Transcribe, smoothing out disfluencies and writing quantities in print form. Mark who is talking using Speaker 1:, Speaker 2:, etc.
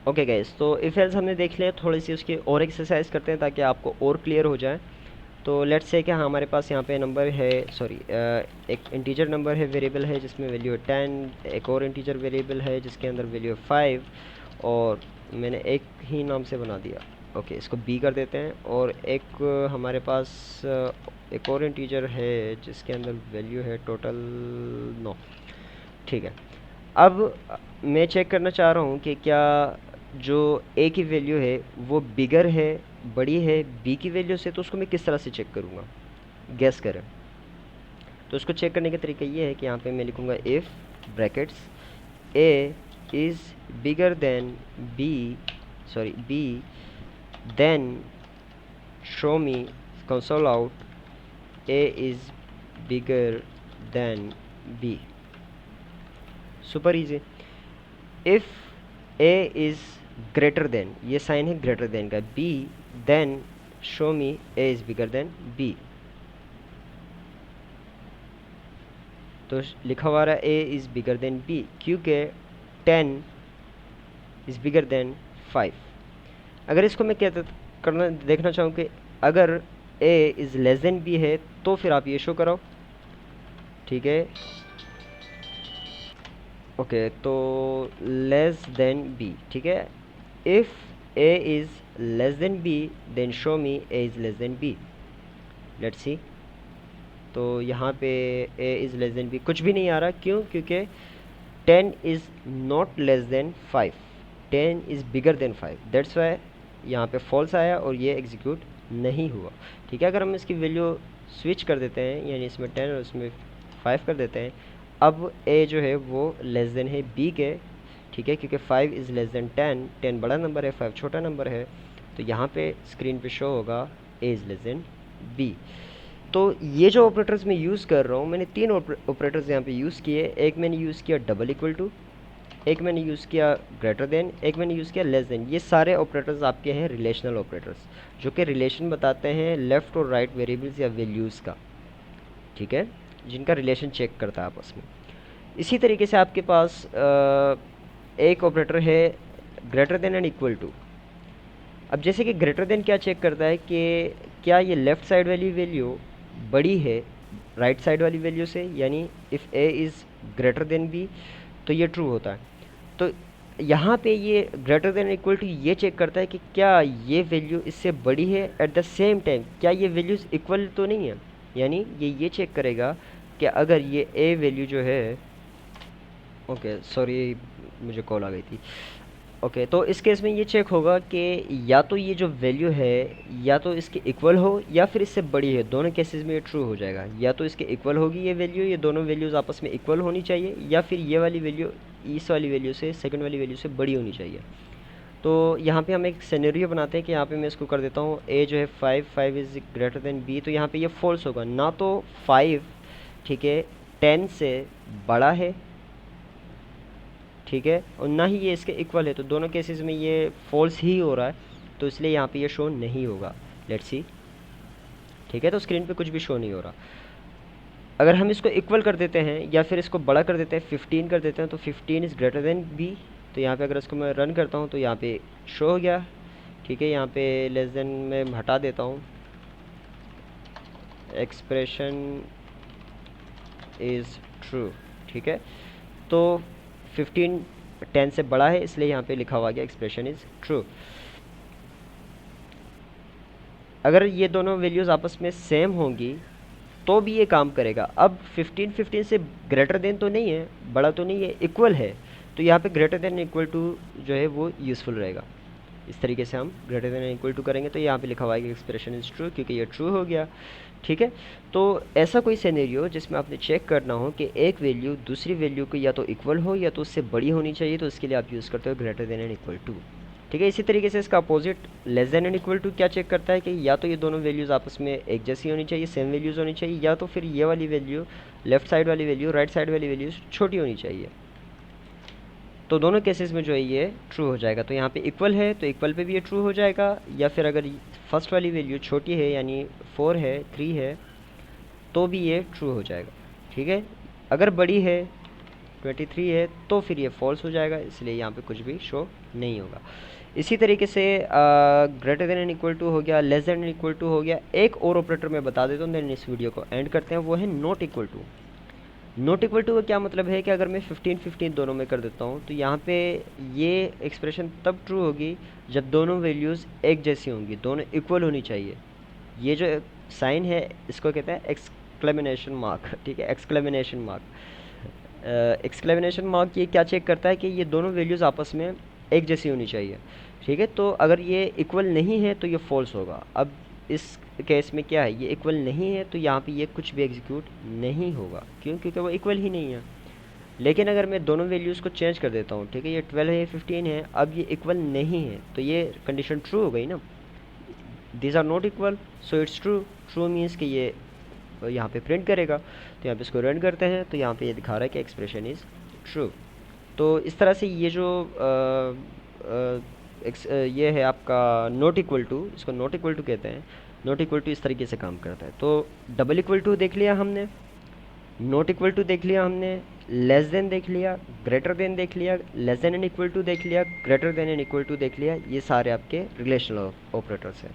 Speaker 1: Okay guys, तो if else हमने देख लिया, थोड़ी सी उसकी और एक्सरसाइज करते हैं ताकि आपको और क्लियर हो जाए। तो लेट्स से कि हमारे पास यहाँ पे नंबर है, सॉरी एक इंटीजर नंबर है, वेरिएबल है जिसमें वैल्यू है 10, एक और इंटीजर वेरिएबल है जिसके अंदर वैल्यू है 5, और मैंने एक ही नाम से बना दिया। ओके, इसको बी कर देते हैं। और एक हमारे पास एक और इंटीजर है जिसके अंदर वैल्यू है टोटल 9। ठीक है, अब मैं चेक करना चाह रहा हूँ कि क्या जो ए की वैल्यू है वो बिगर है, बड़ी है बी की वैल्यू से। तो उसको मैं किस तरह से चेक करूँगा, गैस करें। तो उसको चेक करने का तरीका ये है कि यहाँ पे मैं लिखूँगा if brackets a is bigger than b, sorry b, then show me console out a is bigger than b. Super easy. If a is greater than, ये साइन है ग्रेटर देन का, b, then show me a is bigger than b. तो लिखा हुआ रहा है a is bigger than b क्योंकि 10 is bigger than 5। अगर इसको मैं कहता करना देखना चाहूँ कि अगर a is less than b है तो फिर आप ये शो कराओ। ठीक है, ओके, तो लेस देन बी। ठीक है, if a is less than b then show me a is less than b. Let's see. तो यहाँ पे a is less than b कुछ भी नहीं आ रहा, क्यों? क्योंकि 10 is not less than 5, 10 is bigger than 5, that's why यहाँ पे फॉल्स आया और ये एग्जीक्यूट नहीं हुआ। ठीक है, अगर हम इसकी वैल्यू स्विच कर देते हैं, यानी इसमें 10 और इसमें 5 कर देते हैं, अब ए जो है वो लेस देन है बी के। ठीक है, क्योंकि 5 इज़ लेस देन 10, 10 बड़ा नंबर है, 5 छोटा नंबर है। तो यहाँ पे स्क्रीन पे शो होगा a is less than b. तो ये जो ऑपरेटर्स मैं यूज़ कर रहा हूँ, मैंने 3 ऑपरेटर्स यहाँ पे यूज़ किए। एक मैंने यूज़ किया डबल इक्वल टू, एक मैंने यूज़ किया ग्रेटर देन, एक मैंने यूज़ किया लेस देन। ये सारे ऑपरेटर्स आपके हैं रिलेशनल ऑपरेटर्स, जो कि रिलेशन बताते हैं लेफ़्ट और राइट वेरिएबल्स या वैल्यूज़ का। ठीक है, जिनका रिलेशन चेक करता है आपस में। इसी तरीके से आपके पास एक ऑपरेटर है greater than and equal to. अब जैसे कि ग्रेटर देन क्या चेक करता है कि क्या ये लेफ़्ट साइड वाली वैल्यू बड़ी है राइट साइड वाली वैल्यू से, यानी if a is greater than b तो ये ट्रू होता है। तो यहाँ पे ये ग्रेटर देन इक्वल टू ये चेक करता है कि क्या ये वैल्यू इससे बड़ी है, एट द सेम टाइम क्या ये वैल्यूज़ इक्वल तो नहीं है। यानी ये चेक करेगा कि अगर ये ए वैल्यू जो है, ओके सॉरी मुझे कॉल आ गई थी। ओके, तो इस केस में ये चेक होगा कि या तो ये जो वैल्यू है या तो इसके इक्वल हो या फिर इससे बड़ी है। दोनों केसेस में ये ट्रू हो जाएगा। या तो इसके इक्वल होगी ये वैल्यू, ये दोनों वैल्यूज़ आपस में इक्वल होनी चाहिए, या फिर ये वाली वैल्यू इस वाली वैल्यू से, सेकंड वाली वैल्यू से बड़ी होनी चाहिए। तो यहाँ पे हम एक सिनेरियो बनाते हैं कि यहाँ पे मैं इसको कर देता हूँ ए जो है 5 इज़ ग्रेटर देन बी। तो यहाँ पे ये फॉल्स होगा, ना तो 5 ठीक है 10 से बड़ा है, ठीक है, और ना ही ये इसके इक्वल है। तो दोनों केसेस में ये फॉल्स ही हो रहा है, तो इसलिए यहाँ पे ये शो नहीं होगा। Let's see. ठीक है, तो स्क्रीन पे कुछ भी शो नहीं हो रहा। अगर हम इसको इक्वल कर देते हैं या फिर इसको बड़ा कर देते हैं, 15 कर देते हैं, तो 15 इज़ ग्रेटर देन बी। तो यहाँ पे अगर इसको मैं रन करता हूँ तो यहाँ पे शो हो गया। ठीक है, यहाँ पे लेस देन में हटा देता हूँ, एक्सप्रेशन इज़ ट्रू। ठीक है, तो 15 10 से बड़ा है, इसलिए यहाँ पे लिखा हुआ गया एक्सप्रेशन इज़ ट्रू। अगर ये दोनों वैल्यूज़ आपस में सेम होंगी तो भी ये काम करेगा। अब 15 से ग्रेटर देन तो नहीं है, बड़ा तो नहीं है, इक्वल है। तो यहाँ पे ग्रेटर देन इक्वल टू जो है वो यूज़फुल रहेगा। इस तरीके से हम ग्रेटर देन इक्वल टू करेंगे तो यहाँ पे लिखा हुआ है कि एक्सप्रेशन इज़ ट्रू, क्योंकि ये ट्रू हो गया। ठीक है, तो ऐसा कोई सिनेरियो जिसमें आपने चेक करना हो कि एक वैल्यू दूसरी वैल्यू को या तो इक्वल हो या तो उससे बड़ी होनी चाहिए, तो इसके लिए आप यूज़ करते हो greater than and equal to. ठीक है, इसी तरीके से इसका opposite less than and equal to क्या चेक करता है कि या तो ये दोनों वैल्यूज़ आपस में एक जैसी होनी चाहिए, सेम वैल्यूज़ होनी चाहिए, या तो फिर ये वाली वैल्यू लेफ्ट साइड वाली वैल्यू राइट साइड वाली वैल्यू छोटी होनी चाहिए। तो दोनों केसेस में जो है ये ट्रू हो जाएगा। तो यहाँ पे इक्वल है तो इक्वल पे भी ये ट्रू हो जाएगा, या फिर अगर फर्स्ट वाली वैल्यू छोटी है यानी 4 है 3 है तो भी ये ट्रू हो जाएगा। ठीक है, अगर बड़ी है 23 है तो फिर ये फॉल्स हो जाएगा, इसलिए यहाँ पे कुछ भी शो नहीं होगा। इसी तरीके से greater than and equal to हो गया, less than and equal to हो गया। एक और ऑपरेटर मैं बता देता हूँ, देन इस वीडियो को एंड करते हैं, वो है not equal to. Not equal to का क्या मतलब है कि अगर मैं 15-15 दोनों में कर देता हूँ तो यहाँ पे ये एक्सप्रेशन तब ट्रू होगी जब दोनों वैल्यूज़ एक जैसी होंगी, दोनों इक्वल होनी चाहिए। ये जो साइन है इसको कहते हैं एक्सक्लेमेनेशन मार्क, ठीक है, एक्सक्लेमेनेशन मार्क। एक्सक्लेमेनेशन मार्क ये क्या चेक करता है कि ये दोनों वैल्यूज़ आपस में एक जैसी होनी चाहिए, ठीक है। तो अगर ये इक्वल नहीं है तो ये फॉल्स होगा। अब इस केस में क्या है, ये इक्वल नहीं है तो यहाँ पे ये कुछ भी एग्जीक्यूट नहीं होगा, क्यों? क्योंकि वो इक्वल ही नहीं है। लेकिन अगर मैं दोनों वैल्यूज़ को चेंज कर देता हूँ, ठीक है, ये 12 है, ये 15 है, अब ये इक्वल नहीं है तो ये कंडीशन ट्रू हो गई ना। These are not equal so it's true. True means कि ये यहाँ पे प्रिंट करेगा। तो यहाँ पे इसको रन करते हैं तो यहाँ पे ये दिखा रहा है कि एक्सप्रेशन इज़ ट्रू। तो इस तरह से ये जो ये है आपका नॉट इक्वल टू, इसको नॉट इक्वल टू कहते हैं। नॉट इक्वल टू इस तरीके से काम करता है। तो डबल इक्वल टू देख लिया हमने, नॉट इक्वल टू देख लिया हमने, लेस देन देख लिया, ग्रेटर देन देख लिया, less than and equal to देख लिया, greater than and equal to देख लिया। ये सारे आपके रिलेशनल ऑपरेटर्स हैं।